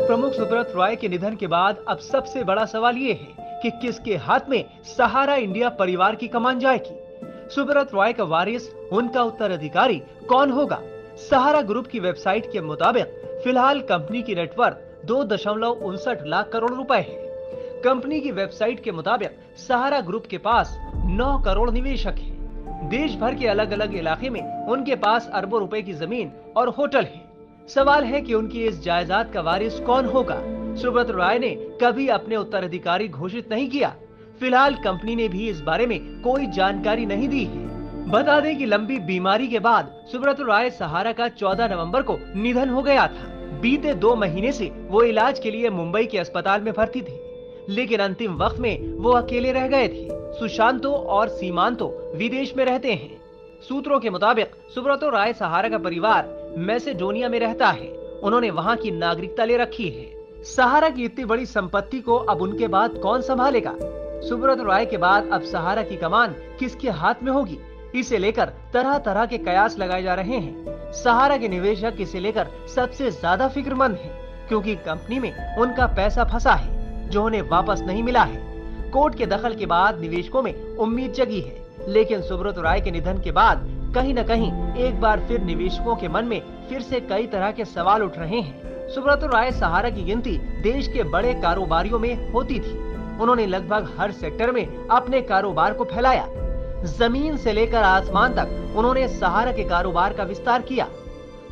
प्रमुख सुब्रत रॉय के निधन के बाद अब सबसे बड़ा सवाल ये है कि किसके हाथ में सहारा इंडिया परिवार की कमान जाएगी। सुब्रत रॉय का वारिस, उनका उत्तराधिकारी कौन होगा? सहारा ग्रुप की वेबसाइट के मुताबिक फिलहाल कंपनी की नेटवर्थ 2.59 लाख करोड़ रुपए है। कंपनी की वेबसाइट के मुताबिक सहारा ग्रुप के पास 9 करोड़ निवेशक हैं। देश भर के अलग अलग इलाके में उनके पास अरबों रुपए की जमीन और होटल है। सवाल है कि उनकी इस जायदाद का वारिस कौन होगा। सुब्रत रॉय ने कभी अपने उत्तराधिकारी घोषित नहीं किया। फिलहाल कंपनी ने भी इस बारे में कोई जानकारी नहीं दी है। बता दें कि लंबी बीमारी के बाद सुब्रत रॉय सहारा का 14 नवंबर को निधन हो गया था। बीते 2 महीने से वो इलाज के लिए मुंबई के अस्पताल में भर्ती थे, लेकिन अंतिम वक्त में वो अकेले रह गए थे। सुशांतो और सीमांतो विदेश में रहते हैं। सूत्रों के मुताबिक सुब्रत रॉय सहारा का परिवार मैसेडोनिया में रहता है। उन्होंने वहां की नागरिकता ले रखी है। सहारा की इतनी बड़ी संपत्ति को अब उनके बाद कौन संभालेगा? सुब्रत रॉय के बाद अब सहारा की कमान किसके हाथ में होगी? इसे लेकर तरह तरह के कयास लगाए जा रहे हैं। सहारा के निवेशक इसे लेकर सबसे ज्यादा फिक्रमंद हैं, क्योंकि कंपनी में उनका पैसा फंसा है जो उन्हें वापस नहीं मिला है। कोर्ट के दखल के बाद निवेशकों में उम्मीद जगी है, लेकिन सुब्रत रॉय के निधन के बाद कहीं न कहीं एक बार फिर निवेशकों के मन में फिर से कई तरह के सवाल उठ रहे हैं। सुब्रत रॉय सहारा की गिनती देश के बड़े कारोबारियों में होती थी। उन्होंने लगभग हर सेक्टर में अपने कारोबार को फैलाया। जमीन से लेकर आसमान तक उन्होंने सहारा के कारोबार का विस्तार किया।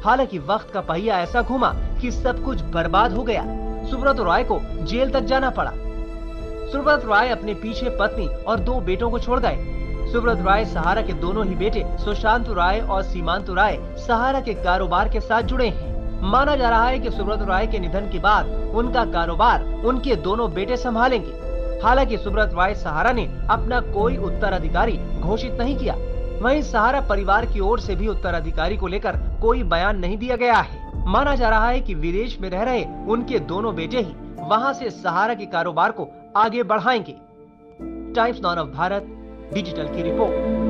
हालांकि वक्त का पहिया ऐसा घूमा कि सब कुछ बर्बाद हो गया। सुब्रत रॉय को जेल तक जाना पड़ा। सुब्रत रॉय अपने पीछे पत्नी और 2 बेटों को छोड़ गए। सुब्रत रॉय सहारा के दोनों ही बेटे सुशांत रॉय और सीमांत रॉय सहारा के कारोबार के साथ जुड़े हैं। माना जा रहा है कि सुब्रत रॉय के निधन के बाद उनका कारोबार उनके दोनों बेटे संभालेंगे। हालांकि सुब्रत रॉय सहारा ने अपना कोई उत्तराधिकारी घोषित नहीं किया। वहीं सहारा परिवार की ओर से भी उत्तराधिकारी को लेकर कोई बयान नहीं दिया गया है। माना जा रहा है कि विदेश में रह रहे उनके दोनों बेटे ही वहां से सहारा के कारोबार को आगे बढ़ाएंगे। Times now of Bharat digital की रिपोर्ट।